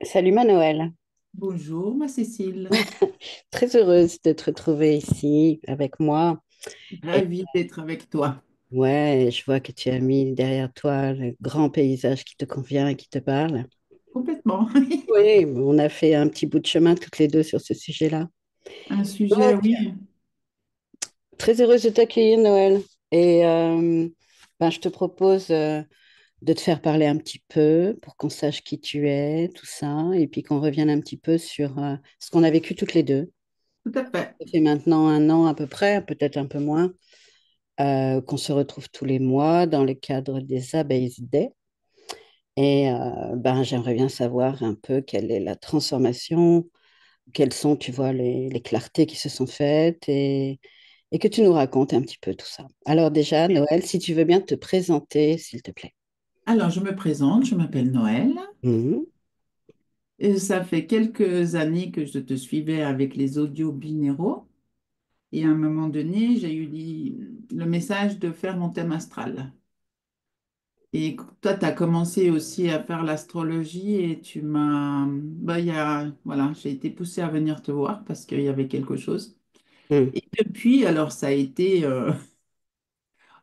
Salut Manuel, Bonjour, ma Cécile. très heureuse de te retrouver ici avec moi. Et Ravie d'être avec toi. ouais, je vois que tu as mis derrière toi le grand paysage qui te convient et qui te parle. Complètement. Oui, on a fait un petit bout de chemin toutes les deux sur ce sujet-là. Un sujet, Donc, oui, très heureuse de t'accueillir Noël. Et ben, je te propose de te faire parler un petit peu pour qu'on sache qui tu es, tout ça, et puis qu'on revienne un petit peu sur ce qu'on a vécu toutes les deux. tout à fait. Ça fait maintenant un an à peu près, peut-être un peu moins. Qu'on se retrouve tous les mois dans le cadre des Abeilles Day. Et ben, j'aimerais bien savoir un peu quelle est la transformation, quelles sont, tu vois, les clartés qui se sont faites et que tu nous racontes un petit peu tout ça. Alors déjà, Noël, si tu veux bien te présenter, s'il te plaît. Alors, je me présente, je m'appelle Noël. Mhm, Et ça fait quelques années que je te suivais avec les audios binéraux. Et à un moment donné, j'ai eu le message de faire mon thème astral. Et toi, tu as commencé aussi à faire l'astrologie et tu m'as... Bah, voilà, j'ai été poussée à venir te voir parce qu'il y avait quelque chose. mhm, Et depuis, alors ça a été...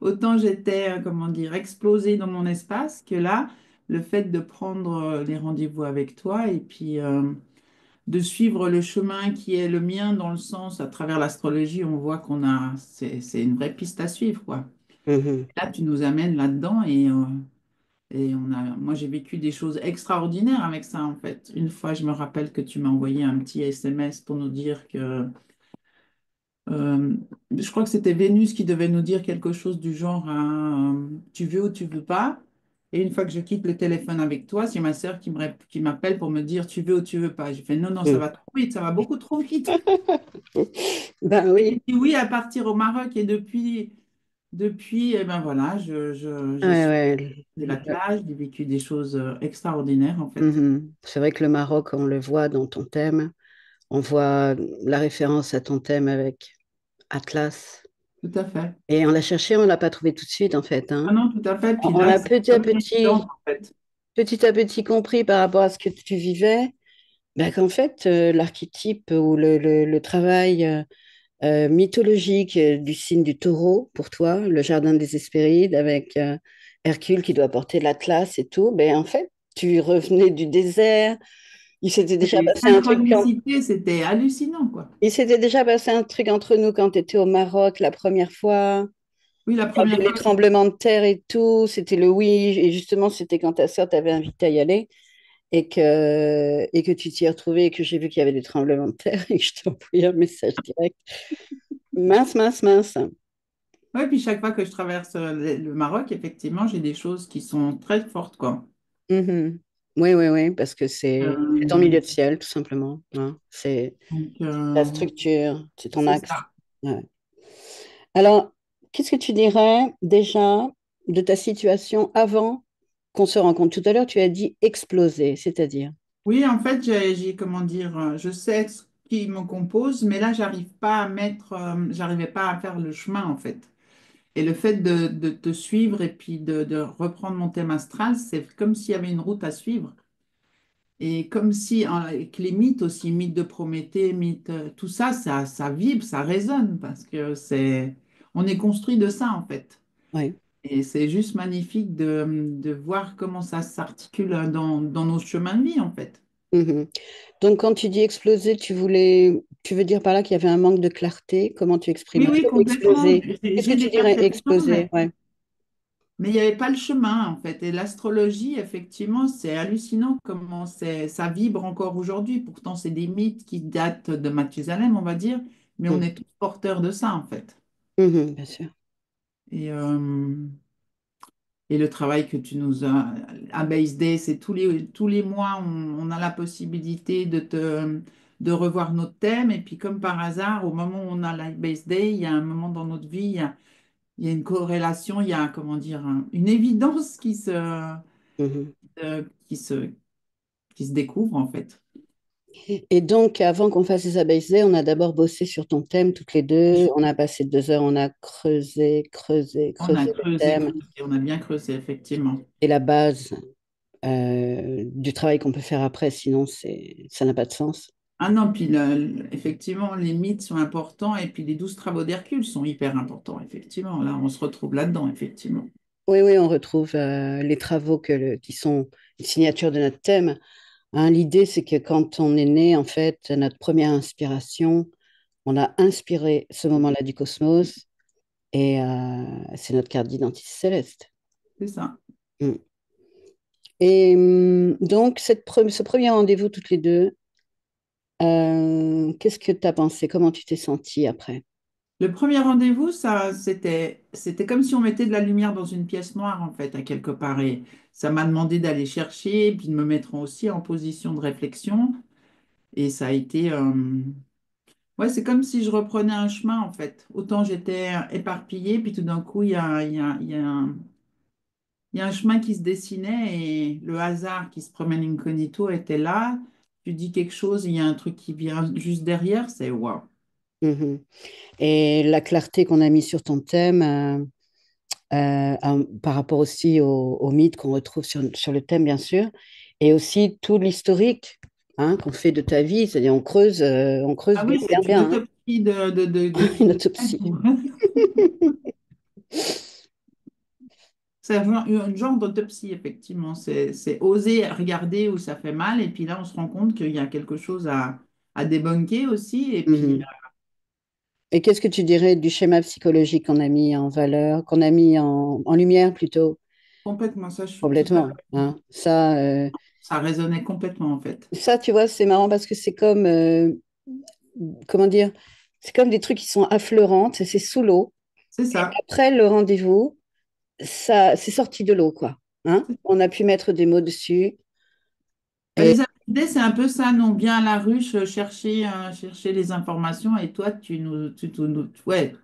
autant j'étais, comment dire, explosée dans mon espace que là, le fait de prendre les rendez-vous avec toi et puis de suivre le chemin qui est le mien dans le sens, à travers l'astrologie, on voit c'est une vraie piste à suivre, quoi. mhm, Là, tu nous amènes là-dedans et moi, j'ai vécu des choses extraordinaires avec ça, en fait. Une fois, je me rappelle que tu m'as envoyé un petit SMS pour nous dire que Euh, je crois que c'était Vénus qui devait nous dire quelque chose du genre tu veux ou tu veux pas. Et une fois que je quitte le téléphone avec toi, c'est ma sœur qui m'appelle pour me dire tu veux ou tu veux pas. J'ai fait non, non, ça mhm. va trop vite, ça va beaucoup trop vite. Ben Et j'ai oui, dit oui à partir au Maroc et depuis eh ben voilà, j'ai ouais, suivi ouais. l'attelage, j'ai vécu des choses extraordinaires en fait. Mhm. C'est vrai que le Maroc, on le voit dans ton thème. On voit la référence à ton thème avec Atlas. Tout à fait. Et on l'a cherché, on ne l'a pas trouvé tout de suite, en fait, Ah hein. non, tout à fait. Puis On là, a c'est comme une évidence en fait. petit à petit compris par rapport à ce que tu vivais, ben, qu'en fait, l'archétype ou le travail mythologique du signe du taureau, pour toi, le jardin des Hespérides, avec Hercule qui doit porter l'Atlas et tout, ben, en fait, tu revenais du désert, il s'était déjà Les passé un truc synchronicités, c'était hallucinant, quoi. il s'était déjà passé un truc entre nous quand tu étais au Maroc la première fois. Oui, la Il y première avait les fois. tremblements de terre et tout, c'était le oui, et justement, c'était quand ta soeur t'avait invité à y aller et que tu t'y es retrouvé et que j'ai vu qu'il y avait des tremblements de terre et que je t'ai envoyé un message direct. Mince, mince, mince. Oui, puis chaque fois que je traverse le Maroc, effectivement, j'ai des choses qui sont très fortes, quoi. Mhm. Oui, oui, oui, parce que c'est ton Euh, milieu de ciel, tout simplement, hein. C'est donc, la structure, c'est ton c'est axe. ça. Ouais. Alors, qu'est-ce que tu dirais déjà de ta situation avant qu'on se rencontre? Tout à l'heure, tu as dit exploser, c'est-à-dire. Oui, en fait, comment dire, je sais ce qui me compose, mais là, j'arrivais pas à faire le chemin, en fait. Et le fait de te suivre et puis de reprendre mon thème astral, c'est comme s'il y avait une route à suivre. Et comme si, avec les mythes aussi, mythe de Prométhée, mythe, tout ça, ça vibre, ça résonne, parce que on est construit de ça, en fait. Oui. Et c'est juste magnifique de voir comment ça s'articule dans nos chemins de vie, en fait. Mhm. Donc, quand tu dis exploser, tu veux dire par là qu'il y avait un manque de clarté? Comment tu Oui, exprimerais oui, complètement. exploser? Qu'est-ce que J'ai tu des dirais perceptions, exploser? Ouais. mais il n'y avait pas le chemin, en fait. Et l'astrologie, effectivement, c'est hallucinant comment ça vibre encore aujourd'hui. Pourtant, c'est des mythes qui datent de Mathusalem, on va dire, mais on Mhm. est tous porteurs de ça, en fait. Mhm, bien sûr. Et, et le travail que tu nous as à Base Day, c'est tous les mois, on a la possibilité de revoir notre thème. Et puis, comme par hasard, au moment où on a la Base Day, il y a un moment dans notre vie, il y a une corrélation, il y a, comment dire, une évidence Mhm. euh, qui se, qui se découvre, en fait. Et donc, avant qu'on fasse les abaissés, on a d'abord bossé sur ton thème toutes les deux. On a passé 2 heures, on a creusé, creusé, On a creusé le creusé, thème creusé, on a bien creusé, effectivement. et la base. du travail qu'on peut faire après, sinon ça n'a pas de sens. Ah non, puis effectivement, les mythes sont importants et puis les 12 travaux d'Hercule sont hyper importants, effectivement. Là, on se retrouve là-dedans, effectivement. Oui, oui, on retrouve les travaux qui sont les signatures de notre thème. Hein, l'idée, c'est que quand on est né, en fait, notre première inspiration, on a inspiré ce moment-là du cosmos et c'est notre carte d'identité céleste. C'est ça. Mm. Et donc, ce premier rendez-vous toutes les deux, qu'est-ce que tu as pensé? Comment tu t'es sentie après? Le premier rendez-vous, c'était comme si on mettait de la lumière dans une pièce noire, en fait, à quelque part. Et ça m'a demandé d'aller chercher, puis de me mettre aussi en position de réflexion. Et ça a été, ouais, c'est comme si je reprenais un chemin, en fait. Autant j'étais éparpillée, puis tout d'un coup, il y a un chemin qui se dessinait et le hasard qui se promène incognito était là. Tu dis quelque chose, il y a un truc qui vient juste derrière, c'est waouh. Mhm. Et la clarté qu'on a mis sur ton thème, par rapport aussi au mythe qu'on retrouve sur le thème, bien sûr, et aussi tout l'historique hein, qu'on fait de ta vie, c'est-à-dire on creuse Ah bien, oui, bien, c'est une bien, hein. autopsie de qui Une tu es autopsie. C'est un genre d'autopsie, effectivement. C'est oser regarder où ça fait mal, et puis là, on se rend compte qu'il y a quelque chose à débunker aussi, et puis Mhm. Et qu'est-ce que tu dirais du schéma psychologique qu'on a mis en valeur, qu'on a mis en lumière plutôt, complètement, ça, je suis tout à complètement, fait. hein. Ça, Ça résonnait complètement, en fait. ça, tu vois, c'est marrant parce que c'est comme, comment dire, c'est comme des trucs qui sont affleurantes, c'est sous l'eau. C'est Et ça. après le rendez-vous, ça, c'est sorti de l'eau, quoi. Hein? On a pu mettre des mots dessus. Ben, Et les idées, c'est un peu ça, non? Bien à la ruche, chercher les informations, et toi, ouais,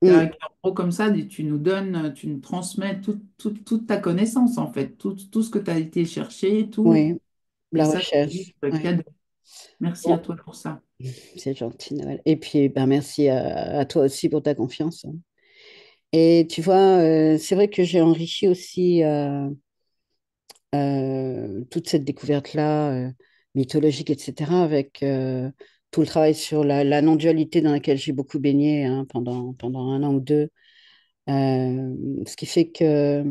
mm, en gros, comme ça, tu nous donnes, tu nous transmets toute ta connaissance, en fait, tout ce que tu as été chercher, tout. oui, Et la ça, c'est juste recherche. Ouais. cadeau. Merci à Bon, toi pour ça. c'est gentil, Noël. Et puis, ben, merci à toi aussi pour ta confiance, hein. Et tu vois, c'est vrai que j'ai enrichi aussi toute cette découverte-là, mythologique, etc., avec tout le travail sur la non-dualité dans laquelle j'ai beaucoup baigné hein, pendant un an ou deux. Ce qui fait que,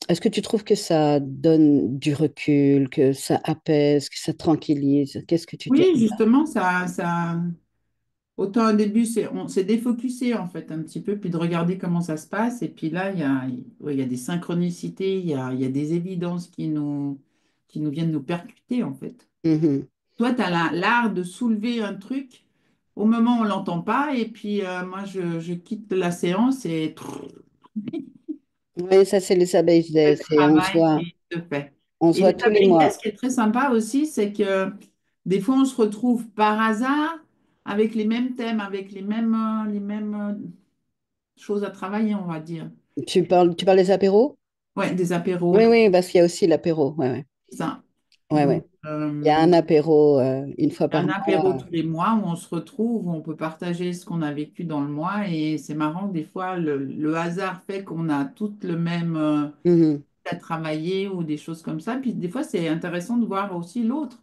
est-ce que tu trouves que ça donne du recul, que ça apaise, que ça tranquillise? Qu'est-ce que tu dirais? Oui, justement, autant au début, on s'est défocusé en fait un petit peu, puis de regarder comment ça se passe. Et puis là, ouais, il y a des synchronicités, il y a des évidences qui nous viennent nous percuter en fait. Mhm. Toi, tu as l'art de soulever un truc au moment où on l'entend pas, et puis moi, je quitte la séance et Oui, ça, c'est les abeilles le Day. travail qui se fait. On se Et voit les tous les abeilles, mois. ce qui est très sympa aussi, c'est que des fois, on se retrouve par hasard avec les mêmes thèmes, avec les mêmes choses à travailler, on va dire. Tu parles des apéros? Ouais, des apéros, Oui, oui, parce qu'il y a aussi l'apéro. Ouais, ouais. ça. Ouais, Donc, ouais. Il y a un apéro une fois par un apéro mois. tous les mois où on se retrouve, où on peut partager ce qu'on a vécu dans le mois. Et c'est marrant, des fois, le hasard fait qu'on a toutes le même Mhm. à travailler ou des choses comme ça. Puis des fois, c'est intéressant de voir aussi l'autre.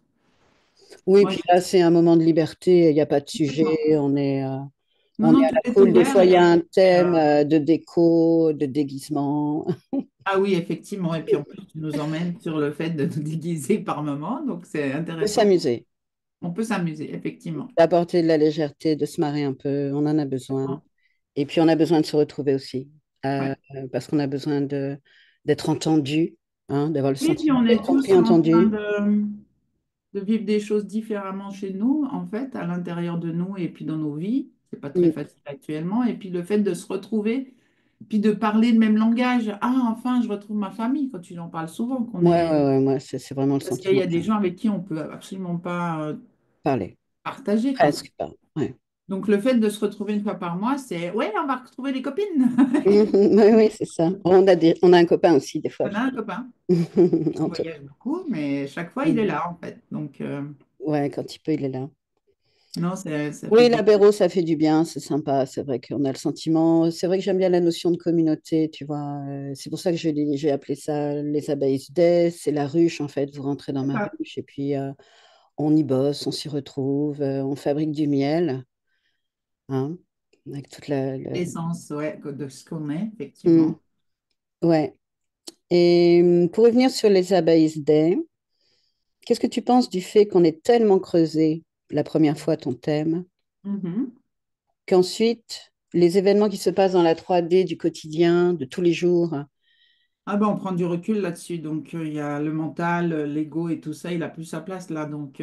Oui, Moi, puis là, c'est un moment de liberté. Il n'y a pas de sujet. complètement. Non, On est non, à tout la est cool. Des ouvert. fois, il y a un Et, thème de déco, de déguisement. ah oui, effectivement. Et puis en plus, tu nous emmènes sur le fait de nous déguiser par moment. Donc, c'est Faut intéressant. s'amuser, On peut s'amuser, effectivement. d'apporter de la légèreté, de se marrer un peu. On en a besoin. Et puis, on a besoin de se retrouver aussi. Ouais. Parce qu'on a besoin d'être entendu, hein, d'avoir le Oui, puis sentiment on d'être est compris, tous en train entendu. de vivre des choses différemment chez nous, en fait, à l'intérieur de nous et puis dans nos vies. C'est pas très Mm. facile actuellement. Et puis le fait de se retrouver, puis de parler le même langage. Ah, enfin, je retrouve ma famille quand tu en parles souvent, qu'on Ouais, est. ouais, ouais, moi, c'est vraiment le Parce qu'il y sentiment a que des j'ai. gens avec qui on peut absolument pas Parler. partager quand même. Presque pas. Ouais. Donc le fait de se retrouver une fois par mois, c'est ouais, on va retrouver les copines. Oui, oui, c'est ça. On a un copain aussi, des fois. On a un copain. On Antoine. voyage beaucoup, mais chaque fois il est là en fait. Donc Ouais, quand il peut, il est là. Non, ça fait Oui, du... l'apéro, ça fait du bien, c'est sympa. C'est vrai qu'on a le sentiment. C'est vrai que j'aime bien la notion de communauté, tu vois. C'est pour ça que j'ai appelé ça les abeilles day. C'est la ruche, en fait. Vous rentrez dans ma Ah, ruche et puis on y bosse, on s'y retrouve, on fabrique du miel, hein, avec toute l'essence, ouais, de ce qu'on est, Hmm, effectivement. ouais. Et pour revenir sur les abeilles day, qu'est-ce que tu penses du fait qu'on ait tellement creusé la première fois ton thème, Mhm. qu'ensuite, les événements qui se passent dans la 3D du quotidien, de tous les jours, Ah ben, on prend du recul là-dessus. Donc, il y a le mental, l'ego et tout ça, il a plus sa place là. Donc,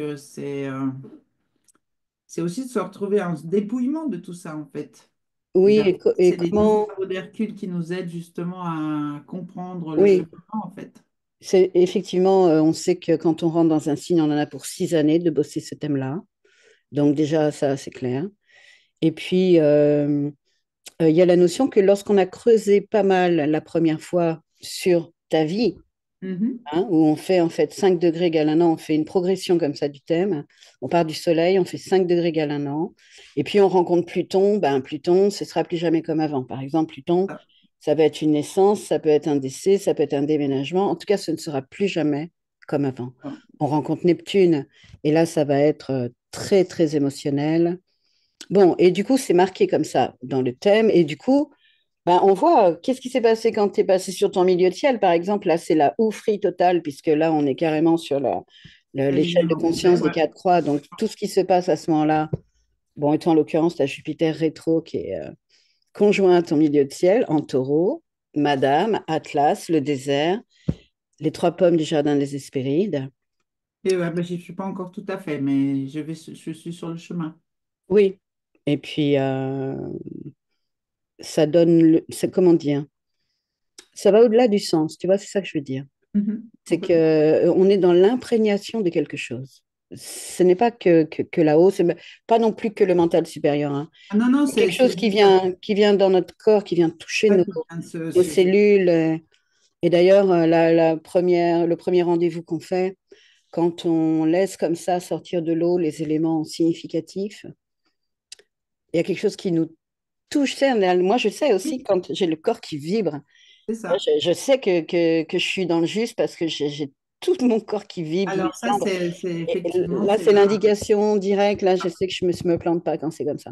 c'est aussi de se retrouver en dépouillement de tout ça, en fait. Et oui, d'après, et c'est les 12 comment, travaux d'Hercule qui nous aident justement à comprendre le oui, cheminement, en fait. c'est effectivement, on sait que quand on rentre dans un signe, on en a pour 6 années de bosser ce thème-là. Donc déjà, ça, c'est clair. Et puis, il y a la notion que lorsqu'on a creusé pas mal la première fois sur ta vie, Mhm. hein, où on fait en fait 5 degrés égale un an, on fait une progression comme ça du thème. On part du soleil, on fait 5 degrés égale un an. Et puis on rencontre Pluton, ben Pluton, ce sera plus jamais comme avant. Par exemple, Pluton, Ah, ça peut être une naissance, ça peut être un décès, ça peut être un déménagement. En tout cas, ce ne sera plus jamais comme avant. ah. On rencontre Neptune, et là, ça va être très, très émotionnel. Bon, et du coup, c'est marqué comme ça dans le thème. Et du coup, ben, on voit qu'est-ce qui s'est passé quand tu es passé sur ton milieu de ciel. Par exemple, là, c'est la oufrie totale, puisque là, on est carrément sur l'échelle de L'alignement complet, conscience des ouais. quatre croix. Donc, tout ce qui se passe à ce moment-là, bon, et toi, en l'occurrence, tu as Jupiter rétro qui est conjoint à ton milieu de ciel en taureau, Madame, Atlas, le désert, les trois pommes du jardin des Hespérides. Et ouais, ben, j'y suis pas encore tout à fait, mais je suis sur le chemin. Oui. Et puis, ça donne, comment dire, ça va au-delà du sens, tu vois, c'est ça que je veux dire. Mhm. C'est que Complètement. on est dans l'imprégnation de quelque chose. Ce n'est pas que là-haut, c'est pas non plus que le mental supérieur, hein. Ah non, non, C'est quelque chose c'est juste qui vient dans notre corps, qui vient toucher ça qui vient de nos cellules. Et d'ailleurs, le premier rendez-vous qu'on fait, quand on laisse comme ça sortir de l'eau les éléments significatifs, il y a quelque chose qui nous touche. Moi, je sais aussi quand j'ai le corps qui vibre. c'est ça. Je sais que je suis dans le juste parce que j'ai tout mon corps qui vibre, Alors ça, vibre. c'est Et effectivement, là, c'est c'est là. l'indication directe. Là, je sais que je me plante pas quand c'est comme ça.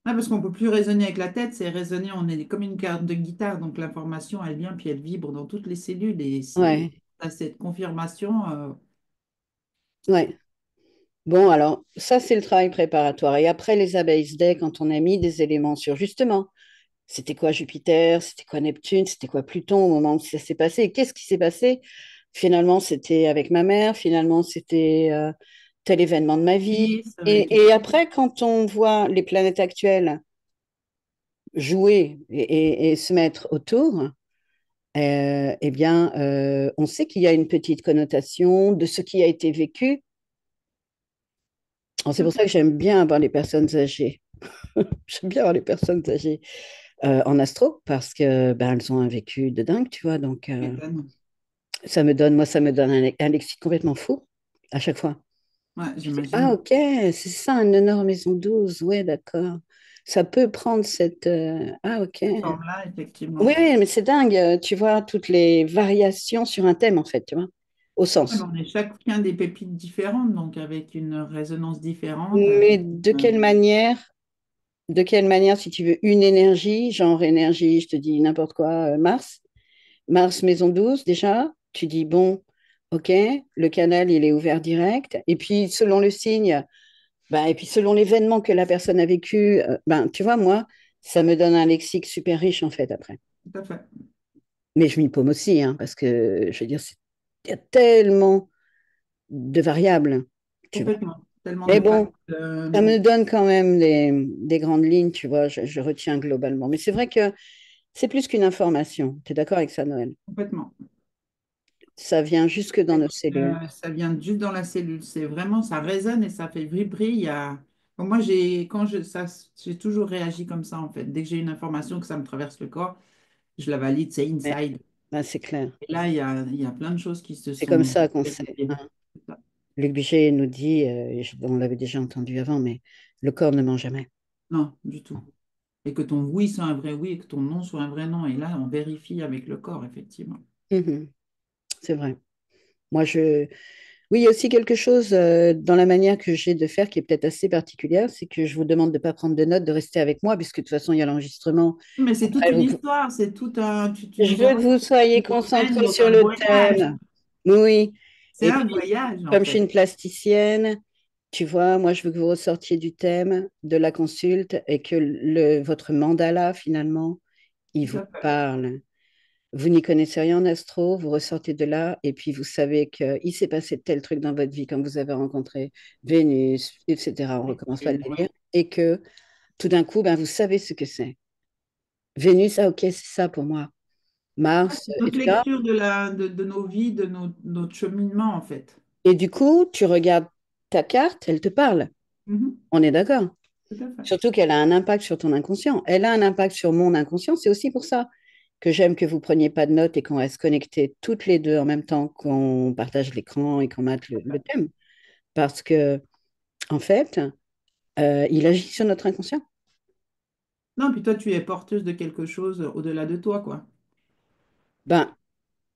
Ouais, parce qu'on peut plus raisonner avec la tête, c'est raisonner, on est comme une carte de guitare, donc l'information, elle vient, puis elle vibre dans toutes les cellules, et c'est Ouais, à cette confirmation. ouais. Bon, alors, ça, c'est le travail préparatoire. Et après les abeilles day, quand on a mis des éléments sur, justement, c'était quoi Jupiter, c'était quoi Neptune, c'était quoi Pluton au moment où ça s'est passé. Et qu'est-ce qui s'est passé? Finalement, c'était avec ma mère, finalement, c'était tel événement de ma vie. Fils, Et après, quand on voit les planètes actuelles jouer et se mettre autour, eh bien, on sait qu'il y a une petite connotation de ce qui a été vécu. Alors, c'est tout pour ça que j'aime bien avoir les personnes âgées. J'aime bien avoir les personnes âgées en astro parce que ben, elles ont un vécu de dingue, tu vois. Donc, m'étonne. ça me donne un lexique complètement fou à chaque fois. Ouais, Je dis, ah, j'imagine. ok, c'est ça, un honneur maison 12. Ouais, d'accord. Ça peut prendre cette. Ah, ok. Cette forme-là, Oui, effectivement. oui, mais c'est dingue, tu vois, toutes les variations sur un thème, en fait, tu vois, au Ouais, mais sens. on est chacun des pépites différentes, donc avec une résonance différente, Mais avec de quelle manière, si tu veux, une énergie, genre énergie, je te dis n'importe quoi, Mars maison 12 déjà, tu dis, bon, ok, le canal, il est ouvert direct, et puis selon le signe, ben, et puis selon l'événement que la personne a vécu, ben, tu vois, moi, ça me donne un lexique super riche, en fait, après. tout à fait. Mais je m'y paume aussi, hein, parce que, je veux dire, il y a tellement de variables, tu vois. Complètement. Tellement de Mais facettes. bon, ça me donne quand même des grandes lignes, tu vois, je retiens globalement. Mais c'est vrai que c'est plus qu'une information. Tu es d'accord avec ça, Noël? Complètement. Ça vient jusque dans nos cellules. Ça vient juste dans la cellule. C'est vraiment, ça résonne et ça fait vibrer. Il y a... Bon, moi, j'ai toujours réagi comme ça, en fait. Dès que j'ai une information que ça me traverse le corps, je la valide, c'est Ouais, inside. ben, c'est clair. Et là, il y a plein de choses qui se C'est comme sont ça qu'on sait, vérifiées. hein. C'est ça. Luc Bichet nous dit, on l'avait déjà entendu avant, mais le corps ne ment jamais. Non, du tout. Et que ton oui soit un vrai oui et que ton non soit un vrai non. Et là, on vérifie avec le corps, effectivement. Mhm, c'est vrai. Moi, oui, il y a aussi quelque chose dans la manière que j'ai de faire qui est peut-être assez particulière, c'est que je vous demande de ne pas prendre de notes, de rester avec moi, puisque de toute façon, il y a l'enregistrement. Mais c'est toute Après, une histoire, c'est tout un. Tu Je nous veux que emmènes vous soyez concentrés dans sur un le voyage. thème. Oui, oui. C'est Et un puis, voyage, en comme je suis fait. une plasticienne, tu vois, moi, je veux que vous ressortiez du thème de la consulte et que votre mandala, finalement, il Tout vous à fait. parle. Vous n'y connaissez rien en astro, vous ressortez de là et puis vous savez qu'il s'est passé tel truc dans votre vie quand vous avez rencontré Vénus, etc. On recommence pas le Et, délire. ouais. Et que tout d'un coup, ben, vous savez ce que c'est. Vénus, ah ok, c'est ça pour moi. Mars, Notre etc. lecture de nos vies, notre cheminement, en fait. Et du coup, tu regardes ta carte, elle te parle. Mhm. On est d'accord. Tout à fait. Surtout qu'elle a un impact sur ton inconscient. Elle a un impact sur mon inconscient. C'est aussi pour ça que j'aime que vous preniez pas de notes et qu'on reste connectés toutes les deux en même temps qu'on partage l'écran et qu'on mate le thème. Parce que, en fait, il agit sur notre inconscient. Non, puis toi, tu es porteuse de quelque chose au-delà de toi, quoi. Ben,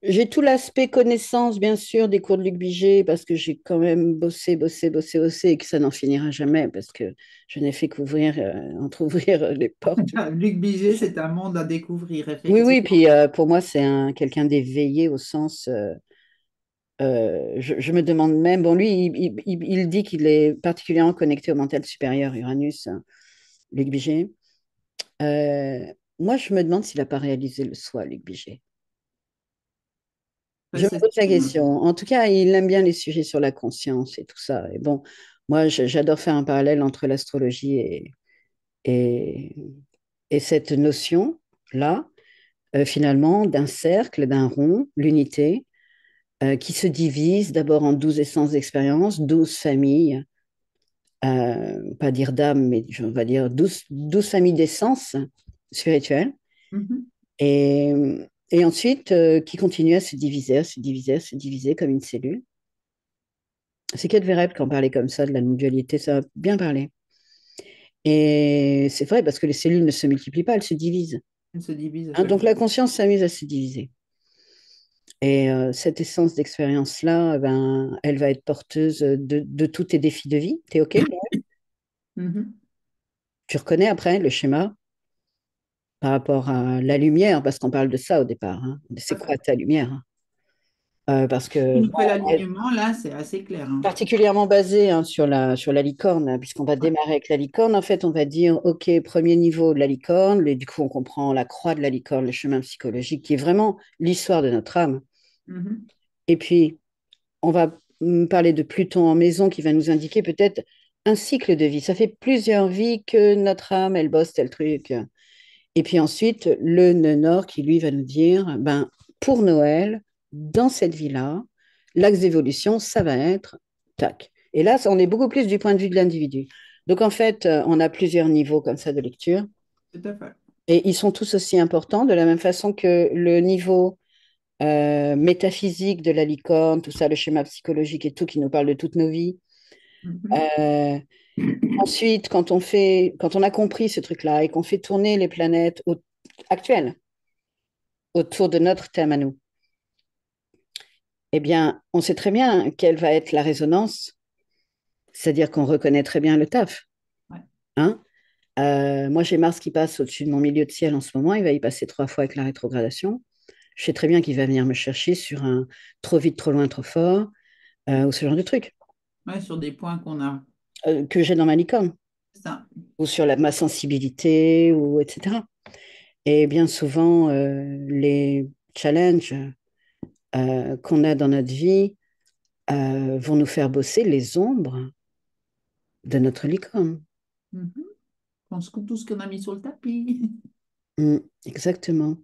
j'ai tout l'aspect connaissance, bien sûr, des cours de Luc Bigé, parce que j'ai quand même bossé, bossé, bossé, bossé, et que ça n'en finira jamais, parce que je n'ai fait qu'ouvrir, entrouvrir les portes. Luc Biget, c'est un monde à découvrir, Oui, oui, effectivement. puis pour moi, c'est quelqu'un d'éveillé au sens. Je me demande même, bon, lui, il dit qu'il est particulièrement connecté au mental supérieur, Uranus, hein, Luc Bigé. Euh, Moi, je me demande s'il n'a pas réalisé le soi, Luc Bigé. Ça, Je me c'est pose la question. En tout cas, il aime bien les sujets sur la conscience et tout ça. Et bon, moi, j'adore faire un parallèle entre l'astrologie et, et cette notion-là, finalement, d'un cercle, d'un rond, l'unité, qui se divise d'abord en 12 essences d'expérience, 12 familles, pas dire d'âme, mais on va dire 12 familles d'essences spirituelles. Mhm. Et, et ensuite, qui continue à se diviser, à se diviser, à se diviser comme une cellule. C'est Kate Verrett qui en parlait comme ça, de la non-dualité, ça a bien parlé. Et c'est vrai, parce que les cellules ne se multiplient pas, elles se divisent. Elle se divise à Hein, chaque donc fois. la conscience s'amuse à se diviser. Et cette essence d'expérience-là, ben, elle va être porteuse de tous tes défis de vie. T'es OK? Mhm. Tu reconnais après le schéma par rapport à la lumière, parce qu'on parle de ça au départ, hein. Tout C'est à quoi fait. ta lumière? Parce Tu que, nous bon, fais elle est l'alignement, là, c'est assez clair, hein. particulièrement basée hein, sur la licorne, hein, puisqu'on va Ouais. démarrer avec la licorne. En fait, on va dire, OK, premier niveau de la licorne, et du coup, on comprend la croix de la licorne, le chemin psychologique, qui est vraiment l'histoire de notre âme. Mhm. Et puis, on va parler de Pluton en maison, qui va nous indiquer peut-être un cycle de vie. Ça fait plusieurs vies que notre âme, elle bosse tel truc. Et puis ensuite, le nœud nord qui, lui, va nous dire, ben, pour Noël, dans cette vie-là, l'axe d'évolution, ça va être tac. Et là, on est beaucoup plus du point de vue de l'individu. Donc, en fait, on a plusieurs niveaux comme ça de lecture. Tout à fait. Et ils sont tous aussi importants, de la même façon que le niveau métaphysique de la licorne, tout ça, le schéma psychologique et tout, qui nous parle de toutes nos vies. Mhm. Euh, Ensuite, quand on a compris ce truc-là et qu'on fait tourner les planètes actuelles, autour de notre thème à nous, eh bien, on sait très bien quelle va être la résonance, c'est-à-dire qu'on reconnaît très bien le taf. Ouais. Hein. Moi, j'ai Mars qui passe au-dessus de mon milieu de ciel en ce moment. Il va y passer 3 fois avec la rétrogradation. Je sais très bien qu'il va venir me chercher sur un trop vite, trop loin, trop fort, ou ce genre de truc Ouais, sur des points qu'on a. que j'ai dans ma licorne, C'est ça. ou sur ma sensibilité, ou etc. Et bien souvent, les challenges qu'on a dans notre vie vont nous faire bosser les ombres de notre licorne. Mhm. Tout ce qu'on a mis sur le tapis. Mm, exactement.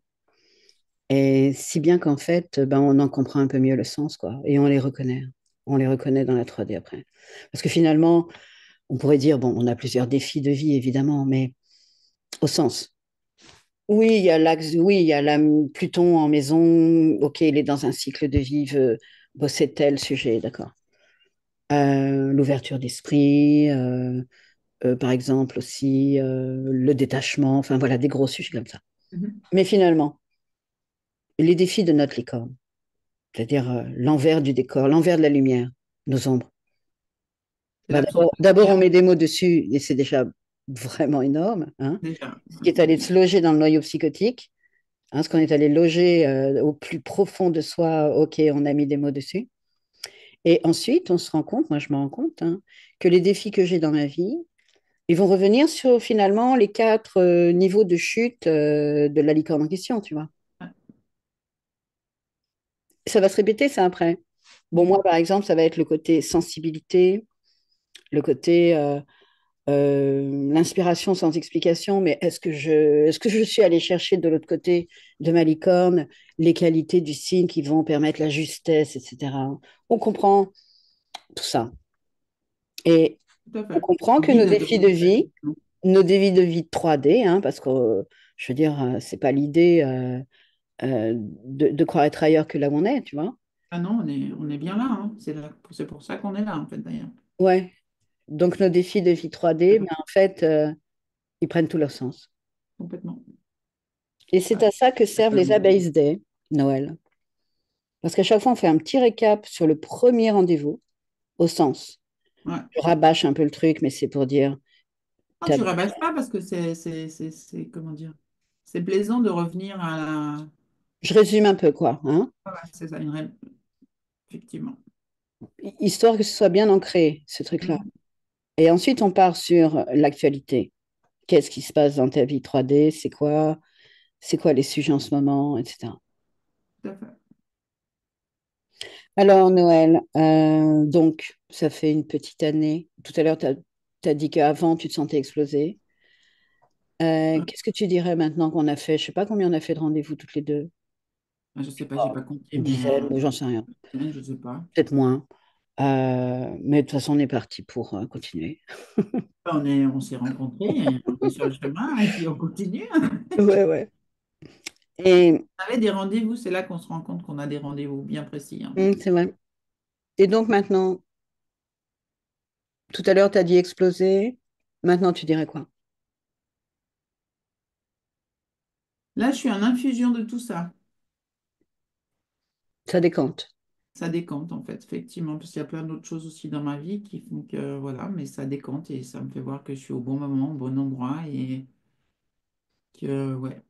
Et si bien qu'en fait, ben, on en comprend un peu mieux le sens, quoi. Et on les reconnaît. On les reconnaît dans la 3D après. Parce que finalement, on pourrait dire, bon, on a plusieurs défis de vie, évidemment, mais au sens. Oui, il y a l'axe, oui, il y a Pluton en maison. OK, il est dans un cycle de vie, il veut bosser tel sujet, d'accord. l'ouverture d'esprit, par exemple aussi le détachement, enfin voilà, des gros sujets comme ça. Mhm. Mais finalement, les défis de notre licorne, c'est-à-dire l'envers du décor, l'envers de la lumière, nos ombres. C'est Bah, l'absence de d'abord, on lumière, met des mots dessus et c'est déjà vraiment énorme, hein. déjà. Ce qui est allé se loger dans le noyau psychotique, hein, ce qu'on est allé loger au plus profond de soi, ok, on a mis des mots dessus. Et ensuite, on se rend compte, moi je me rends compte, hein, que les défis que j'ai dans ma vie, ils vont revenir sur finalement les quatre niveaux de chute de la licorne en question, tu vois. Ouais. Ça va se répéter ça après. Bon, Mhm. moi, par exemple, ça va être le côté sensibilité, le côté l'inspiration sans explication, mais est-ce que je suis allée chercher de l'autre côté de ma licorne les qualités du signe qui vont permettre la justesse, etc. On comprend tout ça. Et Tout à on fait. comprend que Guide de communication. nos défis de vie 3D, hein, parce que je veux dire, c'est pas l'idée de croire être ailleurs que là où on est, tu vois. Ah non, on est bien là, hein. C'est pour ça qu'on est là, en fait, d'ailleurs. Ouais. Donc nos défis de vie 3D, mais en fait, ils prennent tout leur sens. Complètement. Et c'est Ouais. à ça que servent les Abeilles Day, Noël. Parce qu'à chaque fois, on fait un petit récap sur le premier rendez-vous, au sens. Ouais. Je rabâche un peu le truc, mais c'est pour dire, Non, t'as- tu rabâches pas parce que comment dire, c'est plaisant de revenir à la. je résume un peu, quoi, hein, Voilà, c'est ça, effectivement. histoire que ce soit bien ancré, ce truc-là. Mhm. Et ensuite, on part sur l'actualité. Qu'est-ce qui se passe dans ta vie 3D? C'est quoi les sujets en ce moment, etc. Tout à fait. Alors, Noël, donc, ça fait une petite année. Tout à l'heure, tu as dit qu'avant, tu te sentais exploser. Ouais. Qu'est-ce que tu dirais maintenant qu'on a fait? Je sais pas combien on a fait de rendez-vous toutes les deux. Je sais pas, j'ai pas compté, Une mais dizaine, ou j'en sais rien. je sais pas. Peut-être moins. Mais de toute façon, on est parti pour continuer. On s'est rencontrés, on est sur le chemin et puis on continue. Ouais, ouais. Et On avait des rendez-vous, c'est là qu'on se rend compte qu'on a des rendez-vous bien précis, hein. c'est vrai. Et donc maintenant, tout à l'heure, tu as dit exploser. Maintenant, tu dirais quoi? Là, je suis en infusion de tout ça. Ça décante. Ça décante en fait, effectivement, parce qu'il y a plein d'autres choses aussi dans ma vie qui font que voilà, mais ça décante et ça me fait voir que je suis au bon moment, au bon endroit et que ouais.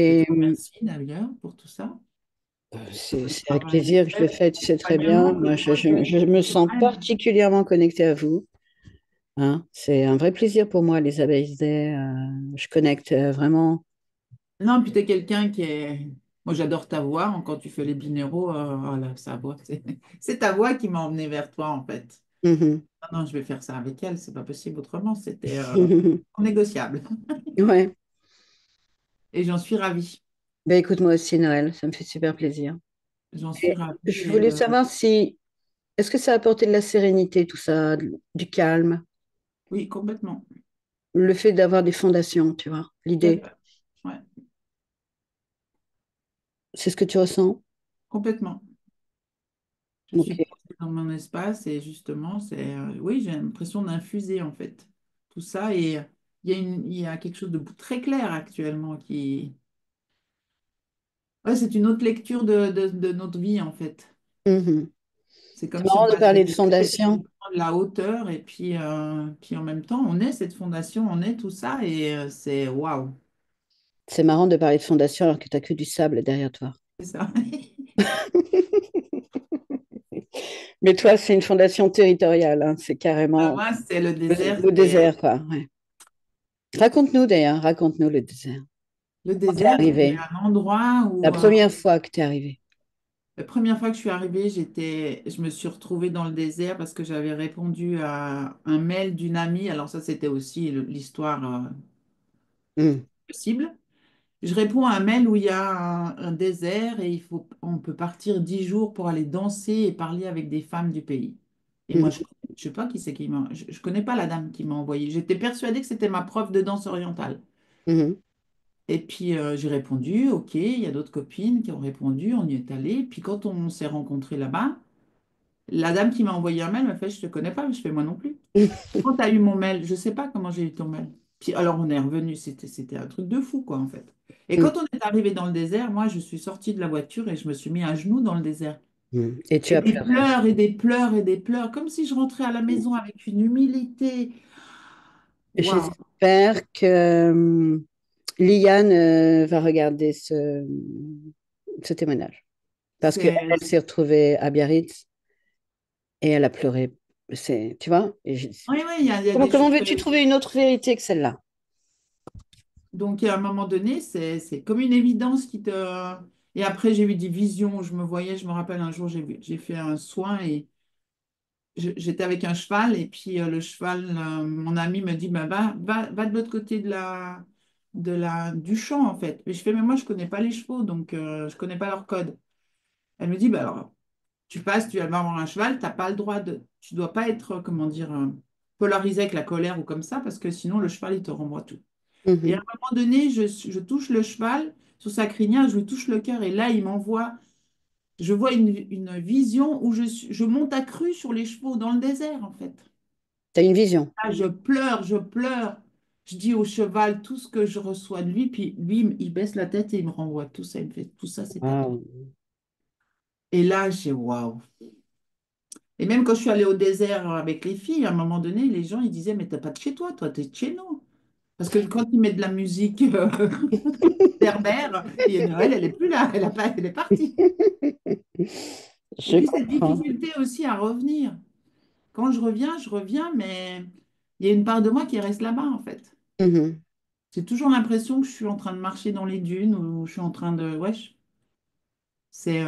Je te Et remercie d'ailleurs pour tout ça, pour le c'est avec travail plaisir que je le fait, fais, tu sais très bien. l'accompagnement que Moi, tu reçois. je me sens Ouais. particulièrement connectée à vous, hein. C'est un vrai plaisir pour moi, les abeilles Day. Je connecte vraiment. Non, puis tu es quelqu'un qui est. Moi, j'adore ta voix, hein, quand tu fais les binéraux, voilà, sa voix, c'est ta voix qui m'a emmené vers toi en fait. Mhm. Non, non, je vais faire ça avec elle, c'est pas possible autrement, c'était non négociable. Ouais. Et j'en suis ravie. Ben, écoute, moi aussi, Noël, ça me fait super plaisir. J'en suis Et ravie je voulais savoir si, est-ce que ça a apporté de la sérénité, tout ça, du calme, oui, complètement. le fait d'avoir des fondations, tu vois, Tout à l'idée, fait. Ouais, c'est ce que tu ressens? complètement. Je suis Ok. posée dans mon espace et justement, oui, j'ai l'impression d'infuser en fait tout ça et il y a quelque chose de très clair actuellement qui. Ouais, c'est une autre lecture de notre vie en fait. Mhm. C'est C'est comme si on marrant de passait parler de des têtes, on fondation. prend de la hauteur et puis en même temps, on est cette fondation, on est tout ça et c'est waouh, C'est marrant de parler de fondation alors que tu n'as que du sable derrière toi. c'est ça. Mais toi, c'est une fondation territoriale, hein. C'est carrément Moi, c'est le désert, le désert, quoi. Ouais. Raconte-nous d'ailleurs, raconte-nous le désert. le Quand t'es désert, c'est arrivé, un endroit la où première fois que t'es arrivé. la première fois que je suis arrivée, je me suis retrouvée dans le désert parce que j'avais répondu à un mail d'une amie. Alors ça, c'était aussi l'histoire Hmm. possible. Je réponds à un mail où il y a un désert et on peut partir 10 jours pour aller danser et parler avec des femmes du pays. Et moi, Mhm. je sais pas qui c'est je connais pas la dame qui m'a envoyé. J'étais persuadée que c'était ma prof de danse orientale. Mhm. Et puis j'ai répondu, ok, il y a d'autres copines qui ont répondu, on y est allé. Puis quand on s'est rencontrés là-bas, La dame qui m'a envoyé un mail m'a fait, je te connais pas, mais je fais moi non plus. Quand tu as eu mon mail, je sais pas comment j'ai eu ton mail. Puis alors on est revenu, c'était un truc de fou, quoi, en fait. Et Mm, quand on est arrivé dans le désert, moi, je suis sortie de la voiture et je me suis mis à genoux dans le désert. mm. Et tu Et as des pleuré. pleurs et des pleurs et des pleurs, comme si je rentrais à la maison avec une humilité. Waouh! J'espère que Liane va regarder ce témoignage. Parce qu'elle, C'est... elle s'est retrouvée à Biarritz et elle a pleuré. Tu vois? Oui, oui, il y a Comment, des comment choses. veux-tu trouver une autre vérité que celle-là? Donc, à un moment donné, c'est comme une évidence qui te. Et après, j'ai eu des visions où je me voyais. Je me rappelle un jour, j'ai fait un soin et j'étais avec un cheval. Et puis, le cheval, mon ami me dit bah, va de l'autre côté du champ, en fait. Et je fais mais moi, je connais pas les chevaux, donc je connais pas leur code. Elle me dit bah, alors, tu passes, tu vas avoir un cheval, t'as pas le droit de. Tu dois pas être, comment dire, polarisé avec la colère ou comme ça, parce que sinon, le cheval, il te renvoie tout. Et à Mhm. un moment donné, je touche le cheval sur sa crinière, je lui touche le cœur et là, il m'envoie, je vois une vision où je monte à cru sur les chevaux dans le désert, en fait. T'as une vision. Là, je pleure, je pleure. Je dis au cheval tout ce que je reçois de lui, puis lui, il baisse la tête et il me renvoie tout ça. Il me fait tout ça, c'est à toi. Waouh. Et là, j'ai waouh. Et même quand je suis allée au désert avec les filles, à un moment donné, les gens, ils disaient, mais t'as pas de chez toi, toi, t'es de chez nous. Parce que quand ils mettent de la musique berbère, et Noël, elle est plus là, elle est partie. Et Je puis cette comprends. difficulté aussi à revenir. Quand je reviens, mais il y a une part de moi qui reste là-bas, en fait. Mhm. J'ai toujours l'impression que je suis en train de marcher dans les dunes ou je suis en train de... Ouais, c'est...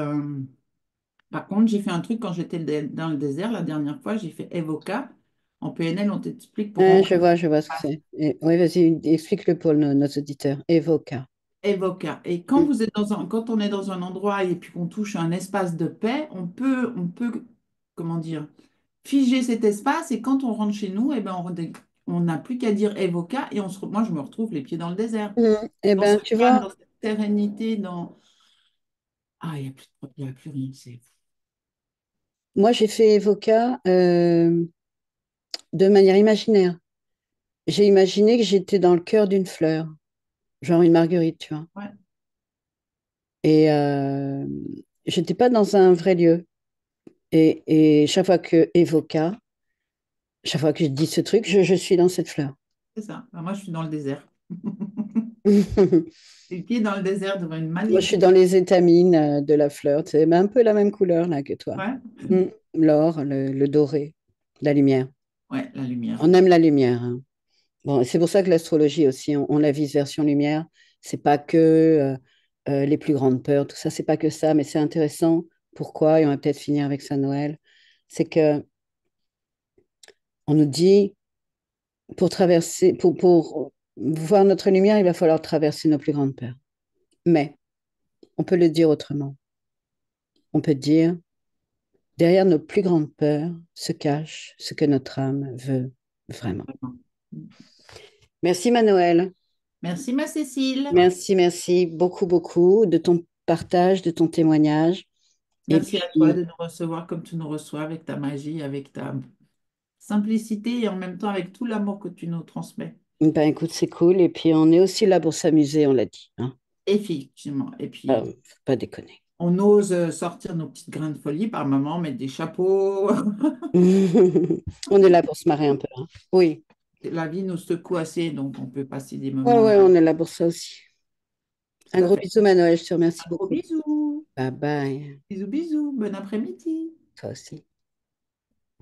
Par contre, j'ai fait un truc quand j'étais dans le désert la dernière fois, j'ai fait Evoca. En PNL, on t'explique pour rentrer. Je vois ce que c'est. Oui, vas-y, explique-le pour nos auditeurs. Evoca. Evoca. Et Mm. quand on est dans un endroit et puis qu'on touche à un espace de paix, on peut, comment dire, figer cet espace. Et quand on rentre chez nous, eh ben, on n'a plus qu'à dire Evoca et moi, je me retrouve les pieds dans le désert, Mm. Eh dans bien, ce tu calme, vois, dans cette sérénité, dans... Ah, il y a plus rien. moi, j'ai fait Evoca de manière imaginaire. J'ai imaginé que j'étais dans le cœur d'une fleur, genre une marguerite, tu vois. Ouais, Et j'étais pas dans un vrai lieu. Et chaque fois que Evoca, chaque fois que je dis ce truc, je suis dans cette fleur. c'est ça. Ben, moi, je suis dans le désert. Les pieds dans le désert devant une Moi, je suis magnifique... dans les étamines de la fleur. C'est un peu la même couleur là que toi. Ouais, Mm. L'or, le doré, la lumière. ouais, la lumière. On aime la lumière, hein. Bon, c'est pour ça que l'astrologie aussi, on la vise version lumière. C'est pas que les plus grandes peurs, tout ça, c'est pas que ça, mais c'est intéressant. Pourquoi? Et on va peut-être finir avec ça, Noël. C'est que on nous dit, pour traverser, pour voir notre lumière, il va falloir traverser nos plus grandes peurs. Mais on peut le dire autrement. On peut dire, derrière nos plus grandes peurs se cache ce que notre âme veut vraiment. Merci, Manuel. Merci, ma Cécile. Merci, merci beaucoup, beaucoup de ton partage, de ton témoignage. Et Merci à toi puis, de nous recevoir comme tu nous reçois, avec ta magie, avec ta simplicité et en même temps avec tout l'amour que tu nous transmets. ben écoute, c'est cool. Et puis, on est aussi là pour s'amuser, on l'a dit, hein. Effectivement. Et puis, Faut pas déconner. on ose sortir nos petites grains de folie par moment, mettre des chapeaux. On est là pour se marrer un peu, hein. Oui. La vie nous secoue assez, donc on peut passer des Ouais, moments. ouais, on est là pour ça aussi. Un Tout à gros fait. bisou, Manuel. Je te remercie Gros beaucoup. bisous. Bye bye. Bisous, bisous. Bon après-midi. Toi aussi.